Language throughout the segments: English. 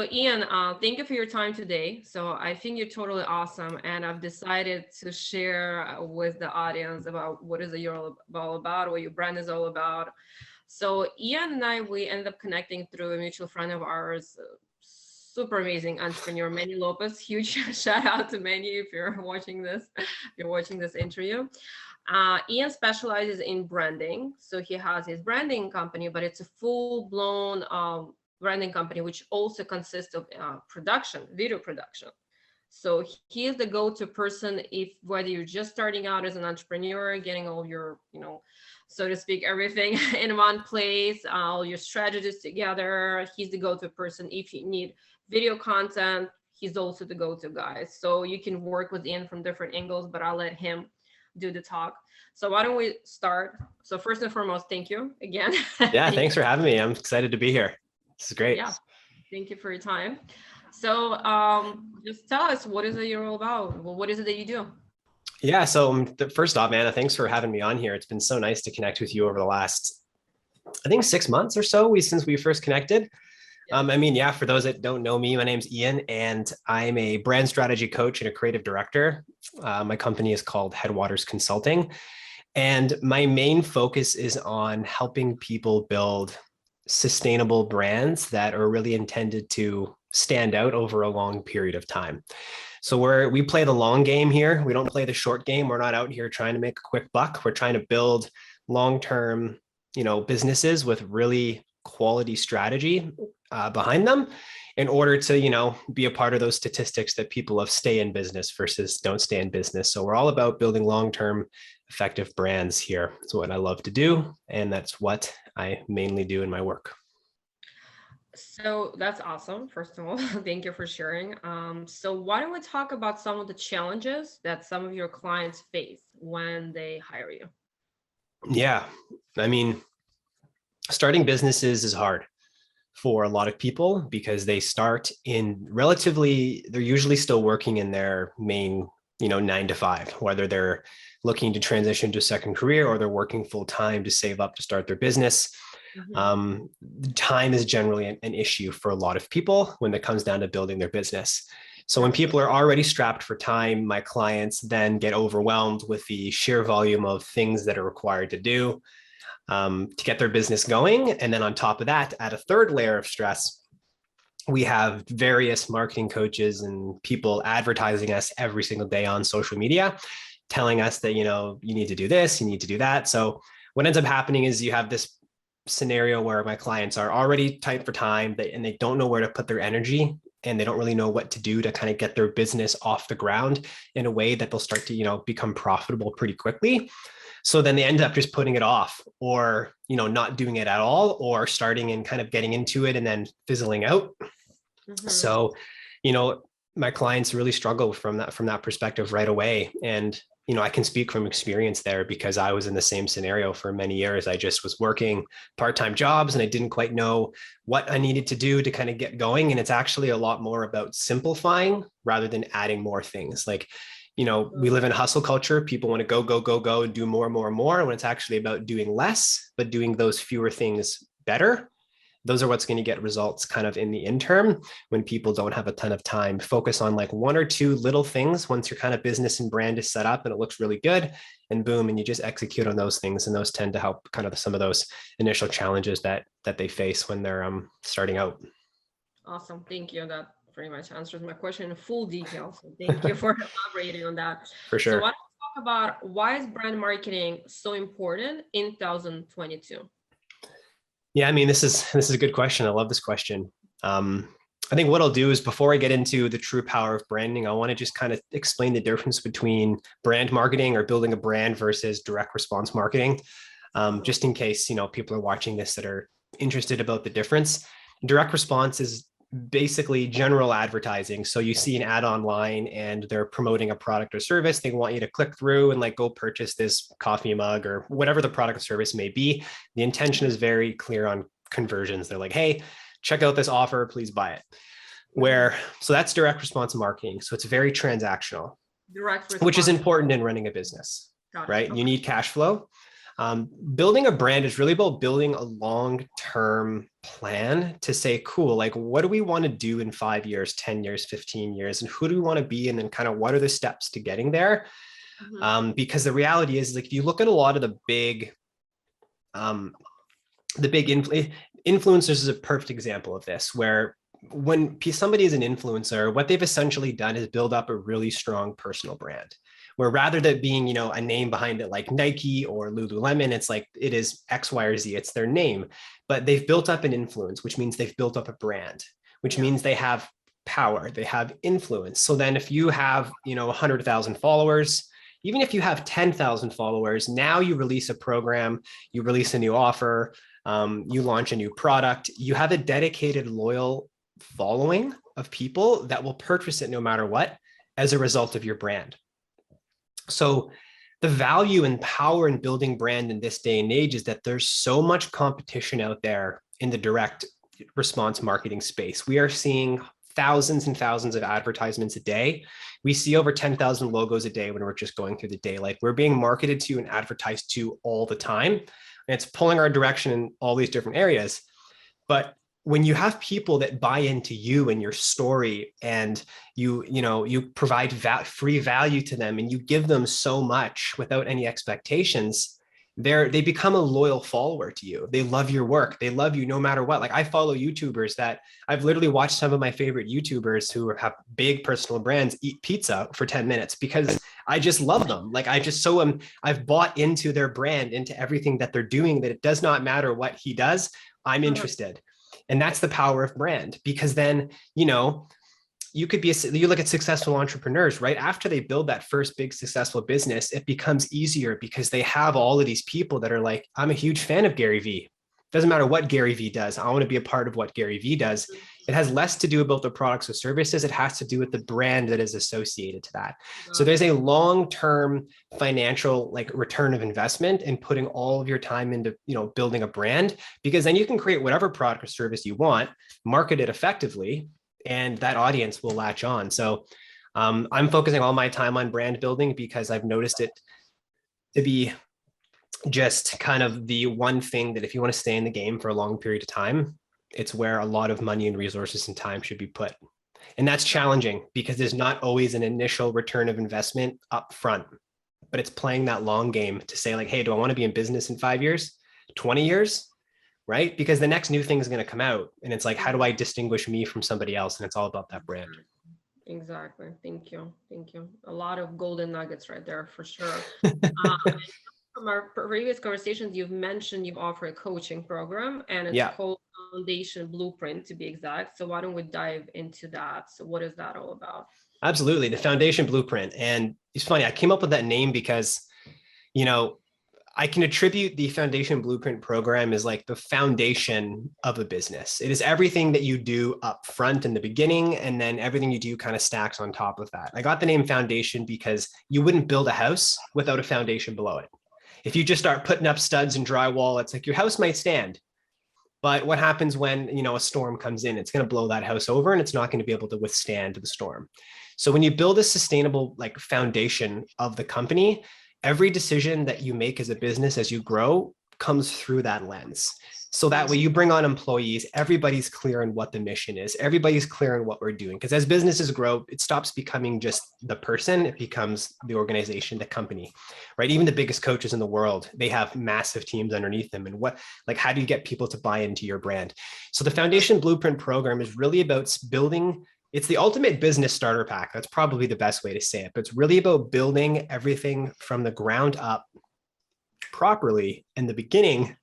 So Ian, thank you for your time today. So I think you're totally awesome. And I've decided to share with the audience about what is you're all about, what your brand is all about. So Ian and I, we ended up connecting through a mutual friend of ours, super amazing entrepreneur, Manny Lopez. Huge shout out to Manny if you're watching this, if you're watching this interview. Ian specializes in branding. So he has his branding company, but it's a full blown branding company, which also consists of production, video production. So he is the go-to person if whether you're just starting out as an entrepreneur, getting all your, so to speak, everything in one place, all your strategies together. He's the go-to person. If you need video content, he's also the go-to guy. So you can work with Ian from different angles, but I'll let him do the talk. So why don't we start? So first and foremost, thank you again. Yeah, thanks for having me. I'm excited to be here. This is great. Yeah, thank you for your time. So just tell us, what is it you're all about? Well, what is it that you do? Yeah, so first off, Anna, thanks for having me on here. It's been so nice to connect with you over the last, I think 6 months or so since we first connected. Yeah. For those that don't know me, my name's Ian, and I'm a brand strategy coach and a creative director. My company is called Headwaters Consulting, and my main focus is on helping people build sustainable brands that are really intended to stand out over a long period of time. So we play the long game here. We don't play the short game. We're not out here trying to make a quick buck. We're trying to build long-term, businesses with really quality strategy behind them in order to, be a part of those statistics that people of stay in business versus don't stay in business. So we're all about building long-term effective brands here. It's what I love to do. And that's what I mainly do in my work. So that's awesome. First of all, thank you for sharing. So why don't we talk about some of the challenges that some of your clients face when they hire you? Yeah. Starting businesses is hard for a lot of people because they start they're usually still working in their main, 9 to 5, whether they're looking to transition to a second career or they're working full time to save up to start their business. Time is generally an issue for a lot of people when it comes down to building their business. So when people are already strapped for time, my clients then get overwhelmed with the sheer volume of things that are required to do to get their business going. And then on top of that, add a third layer of stress. We have various marketing coaches and people advertising us every single day on social media, telling us that, you need to do this, you need to do that. So what ends up happening is you have this scenario where my clients are already tight for time and they don't know where to put their energy, and they don't really know what to do to kind of get their business off the ground in a way that they'll start to, become profitable pretty quickly. So then they end up just putting it off or, not doing it at all, or starting and kind of getting into it and then fizzling out. So, my clients really struggle from that perspective right away. And I can speak from experience there because I was in the same scenario for many years. I just was working part-time jobs and I didn't quite know what I needed to do to kind of get going. And it's actually a lot more about simplifying rather than adding more things. Like, we live in a hustle culture. People want to go, go, go, go and do more and more and more. When it's actually about doing less, but doing those fewer things better. Those are what's going to get results kind of in the interim when people don't have a ton of time. Focus on like 1 or 2 little things once your kind of business and brand is set up and it looks really good, and boom, and you just execute on those things. And those tend to help kind of some of those initial challenges that they face when they're starting out. Awesome. Thank you. That pretty much answers my question in full detail. So thank you for elaborating on that. For sure. So why don't we talk about why is brand marketing so important in 2022? Yeah, this is a good question. I love this question. I think what I'll do is before I get into the true power of branding, I want to just kind of explain the difference between brand marketing or building a brand versus direct response marketing. Just in case, people are watching this that are interested about the difference. Direct response is basically general advertising. So you see an ad online and they're promoting a product or service. They want you to click through and like go purchase this coffee mug or whatever the product or service may be. The intention is very clear on conversions. They're like, hey, check out this offer, please buy it. So that's direct response marketing. So it's very transactional, which is important in running a business, right? Okay. You need cash flow. Building a brand is really about building a long-term plan to say, cool, like what do we want to do in 5 years, 10 years, 15 years, and who do we want to be? And then kind of what are the steps to getting there? Because the reality is, like, if you look at a lot of the big influencers is a perfect example of this, where when somebody is an influencer, what they've essentially done is build up a really strong personal brand, where rather than being, you know, a name behind it like Nike or Lululemon, it's like it is X, Y, or Z, it's their name. But they've built up an influence, which means they've built up a brand, which means they have power, they have influence. So then if you have, you know, 100,000 followers, even if you have 10,000 followers, now you release a program, you release a new offer, you launch a new product, you have a dedicated, loyal following of people that will purchase it no matter what as a result of your brand. So the value and power in building brand in this day and age is that there's so much competition out there in the direct response marketing space. We are seeing thousands and thousands of advertisements a day. We see over 10,000 logos a day when we're just going through the day. Like, we're being marketed to and advertised to all the time. And it's pulling our direction in all these different areas. But when you have people that buy into you and your story, and you provide free value to them, and you give them so much without any expectations, they become a loyal follower to you. They love your work. They love you no matter what. Like, I follow YouTubers that I've literally watched some of my favorite YouTubers who have big personal brands eat pizza for 10 minutes because I just love them. Like, I've bought into their brand, into everything that they're doing, that it does not matter what he does, I'm interested. And that's the power of brand, because then, you know, you look at successful entrepreneurs, right? After they build that first big successful business, it becomes easier because they have all of these people that are like, I'm a huge fan of Gary Vee. Doesn't matter what Gary Vee does. I want to be a part of what Gary Vee does. It has less to do about the products or services. It has to do with the brand that is associated to that. So there's a long-term financial, like, return of investment in putting all of your time into, you know, building a brand, because then you can create whatever product or service you want, market it effectively, and that audience will latch on. So I'm focusing all my time on brand building because I've noticed it to be just kind of the one thing that, if you want to stay in the game for a long period of time, it's where a lot of money and resources and time should be put. And that's challenging because there's not always an initial return of investment up front, but it's playing that long game to say, like, hey, do I want to be in business in 5 years, 20 years? Right? Because the next new thing is going to come out, and it's like, how do I distinguish me from somebody else? And it's all about that brand. Exactly. Thank you. A lot of golden nuggets right there for sure. From our previous conversations, you've mentioned you offer a coaching program, and it's called Foundation Blueprint, to be exact. So why don't we dive into that? So what is that all about? Absolutely. The Foundation Blueprint. And it's funny, I came up with that name because, you know, I can attribute the Foundation Blueprint program as like the foundation of a business. It is everything that you do up front in the beginning, and then everything you do kind of stacks on top of that. I got the name Foundation because you wouldn't build a house without a foundation below it. If you just start putting up studs and drywall, it's like your house might stand. But what happens when, you know, a storm comes in? It's going to blow that house over, and it's not going to be able to withstand the storm. So when you build a sustainable, like, foundation of the company, every decision that you make as a business as you grow comes through that lens. So that way you bring on employees, everybody's clear on what the mission is. Everybody's clear on what we're doing. Because as businesses grow, it stops becoming just the person. It becomes the organization, the company, right? Even the biggest coaches in the world, they have massive teams underneath them. And how do you get people to buy into your brand? So the Foundation Blueprint program is really about building. It's the ultimate business starter pack. That's probably the best way to say it. But it's really about building everything from the ground up properly in the beginning,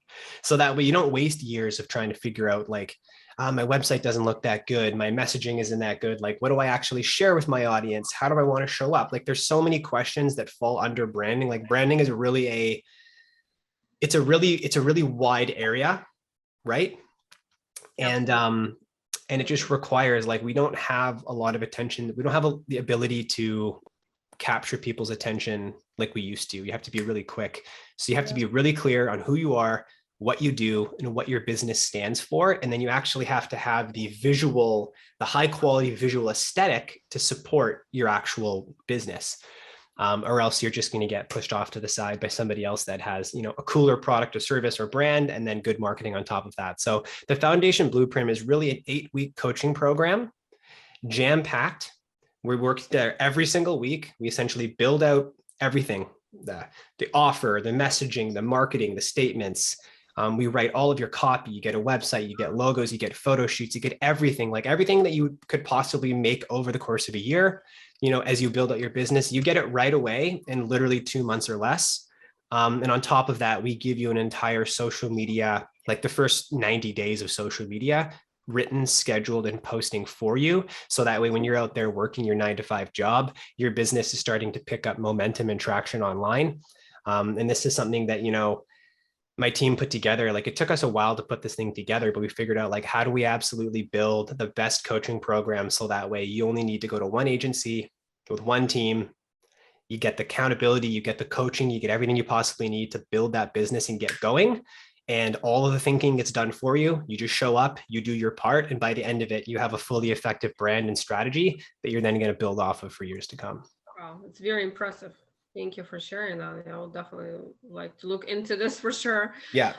so that way you don't waste years of trying to figure out, like, my website doesn't look that good, my messaging isn't that good, like, what do I actually share with my audience? How do I want to show up? Like, there's so many questions that fall under branding. Like, branding is really it's a really wide area, right? And it just requires, like, we don't have a lot of attention. We don't have the ability to capture people's attention like we used to. You have to be really quick. So you have to be really clear on who you are, what you do, and what your business stands for. And then you actually have to have the high quality visual aesthetic to support your actual business. or else you're just going to get pushed off to the side by somebody else that has, a cooler product or service or brand, and then good marketing on top of that. So the Foundation Blueprint is really an 8-week coaching program, jam-packed. We work there every single week. We essentially build out everything, the offer, the messaging, the marketing, the statements. We write all of your copy. You get a website, you get logos, you get photo shoots, you get everything, like everything that you could possibly make over the course of a year. As you build out your business, you get it right away in literally 2 months or less. And on top of that, we give you an entire social media, like the first 90 days of social media, written, scheduled, and posting for you. So that way, when you're out there working your 9-to-5 job, your business is starting to pick up momentum and traction online. And this is something that, my team put together. Like, it took us a while to put this thing together, but we figured out, like, how do we absolutely build the best coaching program so that way you only need to go to one agency with one team. You get the accountability, you get the coaching, you get everything you possibly need to build that business and get going. And all of the thinking gets done for you. You just show up, you do your part, and by the end of it, you have a fully effective brand and strategy that you're then going to build off of for years to come. Wow, it's very impressive. Thank you for sharing that. I will definitely like to look into this for sure. Yeah.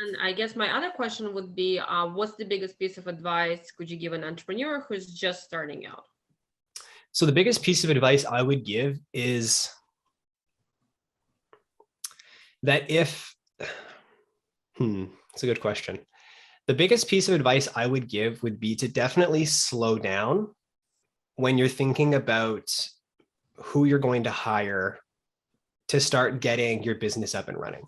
And I guess my other question would be, what's the biggest piece of advice could you give an entrepreneur who's just starting out? So the biggest piece of advice I would give is that it's a good question. The biggest piece of advice I would give would be to definitely slow down when you're thinking about who you're going to hire to start getting your business up and running.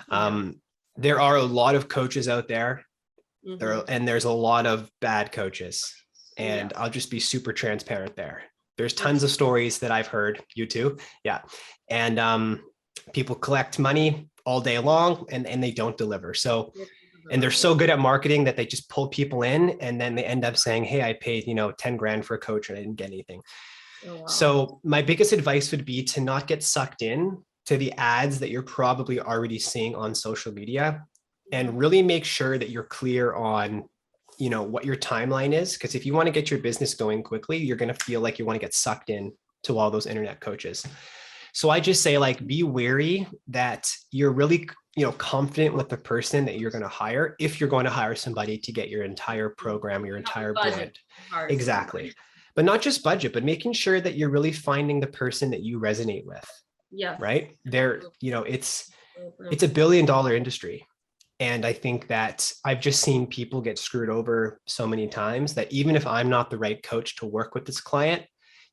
Yeah. There are a lot of coaches out there, and there's a lot of bad coaches. And I'll just be super transparent there. There's tons of stories that I've heard, you too. Yeah. And people collect money all day long and they don't deliver. So, and they're so good at marketing that they just pull people in, and then they end up saying, hey, I paid, 10 grand for a coach and I didn't get anything. Oh, wow. So my biggest advice would be to not get sucked in to the ads that you're probably already seeing on social media, and really make sure that you're clear on, what your timeline is. Because if you want to get your business going quickly, you're going to feel like you want to get sucked in to all those internet coaches. So I just say, like, be wary that you're really, confident with the person that you're going to hire, if you're going to hire somebody to get your entire program, your entire brand. Exactly. But not just budget, but making sure that you're really finding the person that you resonate with. Yeah. Right. There, it's a $1 billion industry. And I think that I've just seen people get screwed over so many times that even if I'm not the right coach to work with this client,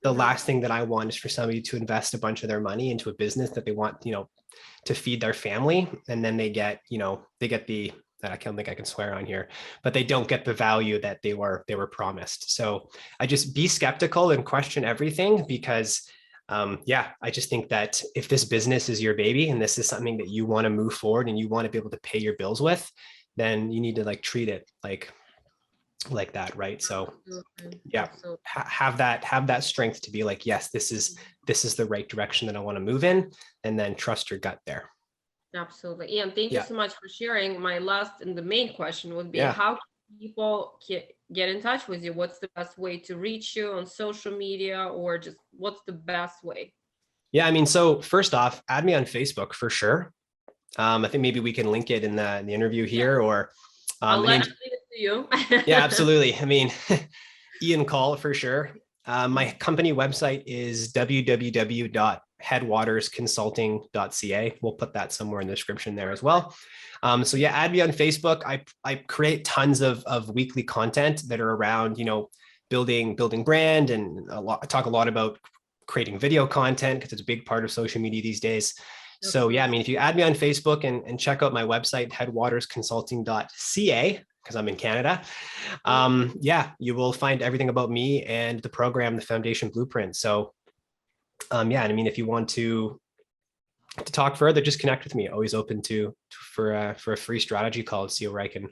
the last thing that I want is for somebody to invest a bunch of their money into a business that they want, to feed their family. And then they get the, I can't think I can swear on here, but they don't get the value that they were promised. So I just be skeptical and question everything, because I just think that if this business is your baby and this is something that you want to move forward and you want to be able to pay your bills with, then you need to treat it like that. Right. So yeah, have that strength to be like, yes, this is the right direction that I want to move in, and then trust your gut there. Absolutely. Ian, thank you so much for sharing. My last and the main question would be, how can people get in touch with you? What's the best way to reach you on social media, or just what's the best way? Yeah, so first off, add me on Facebook for sure. I think maybe we can link it in the interview here, or I'll leave it to you. Yeah, absolutely. Ian Coll for sure. My company website is www.headwatersconsulting.ca. We'll put that somewhere in the description there as well. So yeah, add me on Facebook. I create tons of weekly content that are around, building brand, and I talk a lot about creating video content, because it's a big part of social media these days. So yeah, if you add me on Facebook and check out my website, headwatersconsulting.ca, because I'm in Canada, you will find everything about me and the program, the Foundation Blueprint. So if you want to talk further, just connect with me. Always open for a free strategy call to see where I can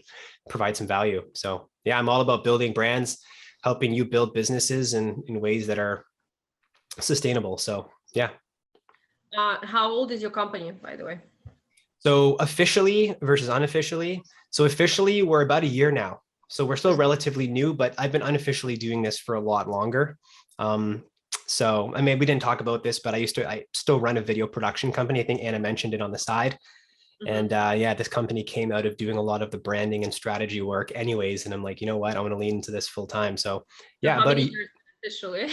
provide some value. So yeah, I'm all about building brands, helping you build businesses in ways that are sustainable. So yeah. How old is your company, by the way? So officially versus unofficially. So officially, we're about a year now. So we're still relatively new, but I've been unofficially doing this for a lot longer. So, I mean, we didn't talk about this, but I still run a video production company. I think Anna mentioned it on the side. And yeah, this company came out of doing a lot of the branding and strategy work anyways. And I'm like, you know what? I want to lean into this full time. So So yeah, how many years officially?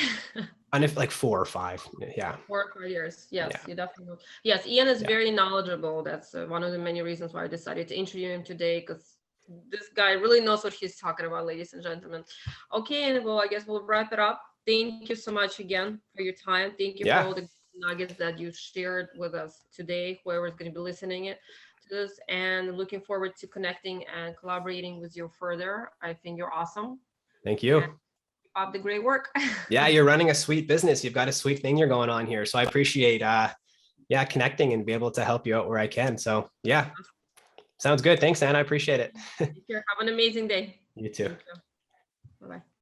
And if like 4 or 5. Yeah. 4 or 5 years. Yes, Yeah. you definitely will. Yes, Ian is Yeah. very knowledgeable. That's one of the many reasons why I decided to interview him today, because this guy really knows what he's talking about, ladies and gentlemen. Okay, and well, I guess we'll wrap it up. Thank you so much again for your time. Thank you for all the nuggets that you shared with us today, whoever's going to be listening it to this, and looking forward to connecting and collaborating with you further. I think you're awesome. Thank you. And keep up the great work. Yeah, you're running a sweet business. You've got a sweet thing you're going on here. So I appreciate yeah, connecting and be able to help you out where I can. So yeah. Sounds good. Thanks, Anna. I appreciate it. Take care. Have an amazing day. You too. Bye-bye.